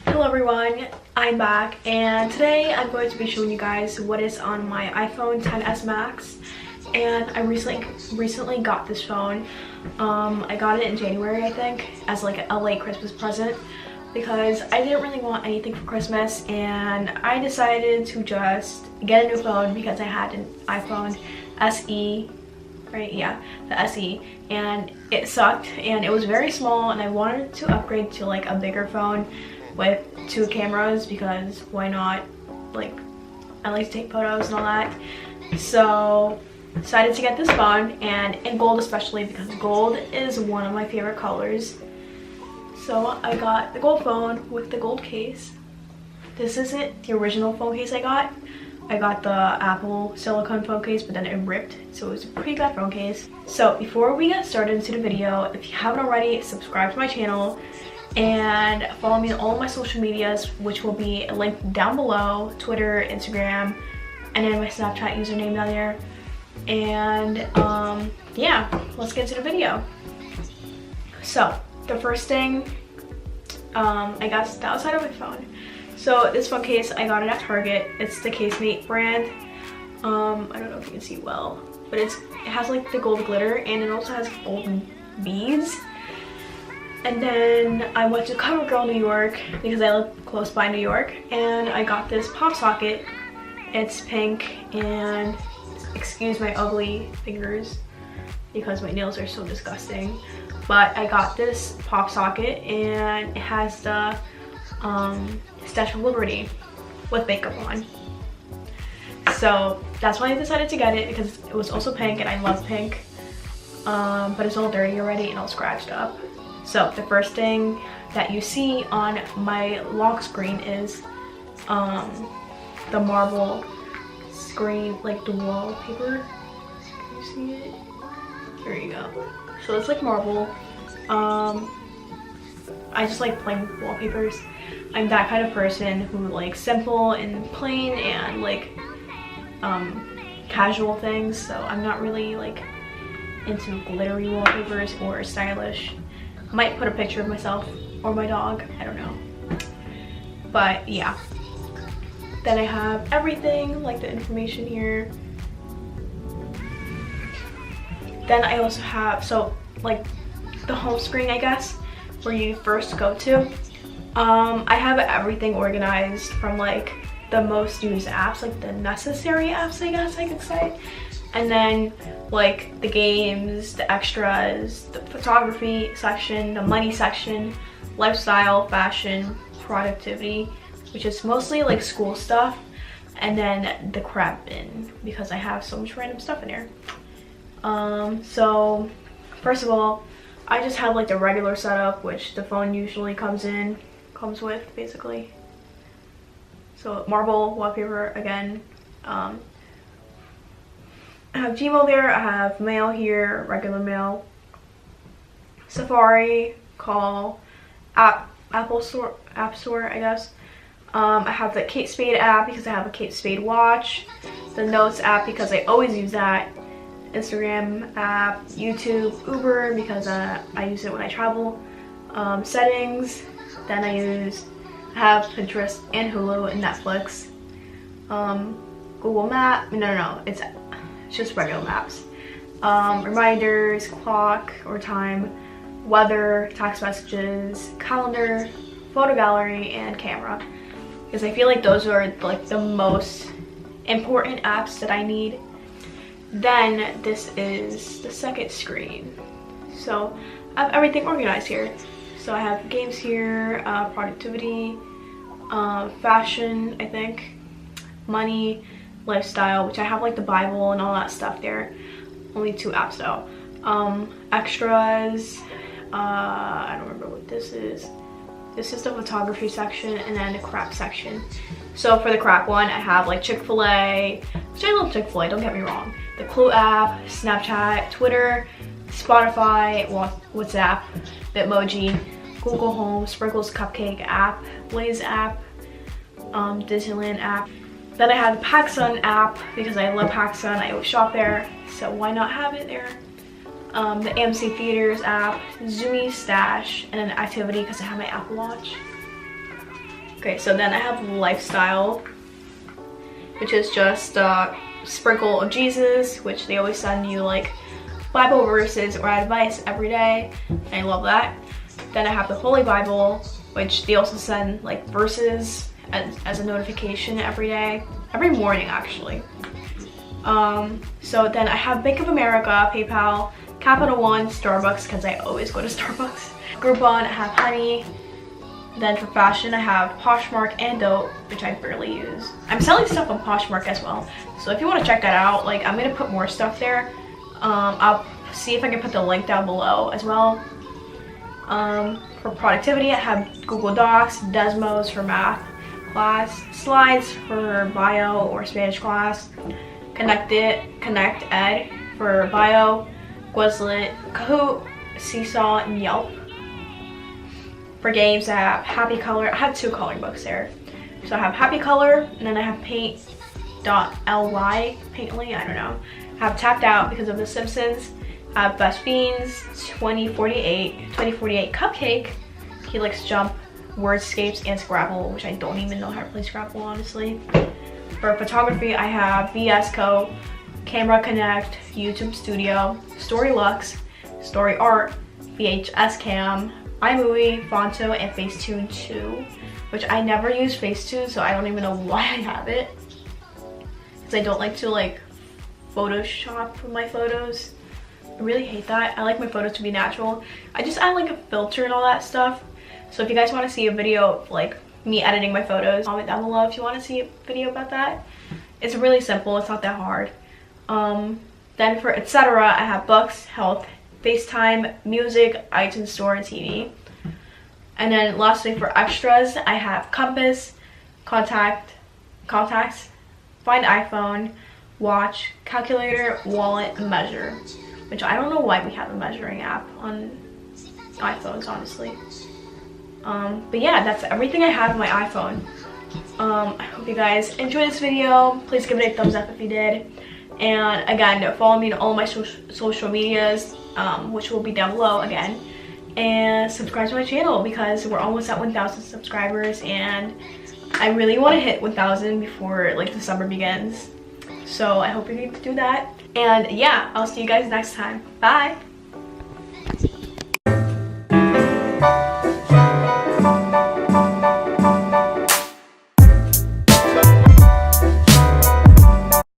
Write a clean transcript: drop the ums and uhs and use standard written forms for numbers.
Hello everyone, I'm back and today I'm going to be showing you guys what is on my iPhone XS Max. And I recently got this phone. I got it in January, I think, as like a late Christmas present because I didn't really want anything for Christmas, and I decided to just get a new phone because I had an iPhone SE, right? Yeah, the SE, and it sucked and it was very small, and I wanted to upgrade to like a bigger phone with 2 cameras because why not? Like, I like to take photos and all that. So decided to get this phone, and in gold especially because gold is one of my favorite colors. So I got the gold phone with the gold case. This isn't the original phone case I got. I got the Apple silicone phone case, but then it ripped, so it was a pretty bad phone case. So before we get started into the video, if you haven't already, subscribe to my channel and follow me on all my social medias, which will be linked down below: Twitter, Instagram, and then my Snapchat username down there. And yeah, let's get into the video. So the first thing, I got the outside of my phone. So this phone case, I got it at Target. It's the Casemate brand. I don't know if you can see well, but it has like the gold glitter, and it also has golden beads. And then I went to CoverGirl, New York, because I live close by New York, and I got this pop socket. It's pink, and excuse my ugly fingers because my nails are so disgusting, but I got this pop socket, and it has the Statue of Liberty with makeup on. So that's why I decided to get it, because it was also pink and I love pink, but it's all dirty already and all scratched up. So the first thing that you see on my lock screen is the marble screen, like the wallpaper. Can you see it? There you go. So it's like marble. I just like plain wallpapers. I'm that kind of person who likes simple and plain and like casual things, so I'm not really like into glittery wallpapers or stylish. Might put a picture of myself or my dog, I don't know. But yeah. Then I have everything, like the information here. Then I also have, so like the home screen, I guess, where you first go to. I have everything organized from like the most used apps, like the necessary apps, I guess I could say. And then like the games, the extras, the photography section, the money section, lifestyle, fashion, productivity, which is mostly like school stuff, and then the crap bin because I have so much random stuff in there. So first of all, I just have like the regular setup, which the phone usually comes with basically. So marble wallpaper again. I have Gmail there, I have mail here, regular mail, Safari, call, App Store, I guess. I have the Kate Spade app because I have a Kate Spade watch, the Notes app because I always use that, Instagram app, YouTube, Uber because I use it when I travel, settings, then I have Pinterest and Hulu and Netflix, Google Map, no, it's just regular maps, reminders, clock or time, weather, text messages, calendar, photo gallery, and camera, because I feel like those are like the most important apps that I need. Then this is the second screen. So I have everything organized here. So I have games here, productivity, fashion, I think, money, lifestyle, which I have like the Bible and all that stuff there. Only 2 apps though. Extras, I don't remember what this is. This is the photography section, and then the crap section. So for the crap one, I have like Chick-fil-A, which I love Chick-fil-A, don't get me wrong. The Clue app, Snapchat, Twitter, Spotify, WhatsApp, Bitmoji, Google Home, Sprinkles Cupcake app, Blaze app, Disneyland app. Then I have the PacSun app because I love PacSun. I always shop there, so why not have it there? the AMC Theaters app, Zoomy Stash, and an activity because I have my Apple Watch. Okay, so then I have Lifestyle, which is just a sprinkle of Jesus, which they always send you like Bible verses or advice every day. I love that. Then I have the Holy Bible, which they also send like verses as a notification every day, every morning actually. So then I have Bank of America, PayPal, Capital One, Starbucks, because I always go to Starbucks. Groupon, I have Honey. Then for fashion, I have Poshmark and Dope, which I barely use. I'm selling stuff on Poshmark as well, so if you want to check that out, like I'm gonna put more stuff there. I'll see if I can put the link down below as well. For productivity, I have Google Docs, Desmos for math class, Slides for bio or Spanish class, Connect Ed for bio, Quizlet, Kahoot, Seesaw, and Yelp. For games, I have Happy Color. I have 2 coloring books there. So I have Happy Color, and then I have Paint.ly, Paintly, I don't know. I have Tapped Out because of The Simpsons. I have Best Fiends, 2048 Cupcake, Helix Jump, Wordscapes, and Scrabble, which I don't even know how to play Scrabble, honestly. For photography, I have VS Co, Camera Connect, YouTube Studio, Story Lux, Story Art, VHS Cam, iMovie, Fonto, and Facetune 2, which I never use Facetune, so I don't even know why I have it. Because I don't like to like Photoshop my photos. I really hate that. I like my photos to be natural. I just add like a filter and all that stuff. So if you guys want to see a video of like me editing my photos, comment down below if you want to see a video about that. It's really simple, it's not that hard. Then for etc, I have books, health, FaceTime, music, iTunes Store, and TV. And then lastly for extras, I have compass, contacts, find iPhone, watch, calculator, wallet, and measure. Which I don't know why we have a measuring app on iPhones, honestly. But yeah, that's everything I have on my iPhone. I hope you guys enjoyed this video. Please give it a thumbs up if you did. And again, follow me on all my social medias, which will be down below again. And subscribe to my channel because we're almost at 1,000 subscribers and I really want to hit 1,000 before like the summer begins. So I hope you can do that. And yeah, I'll see you guys next time. Bye!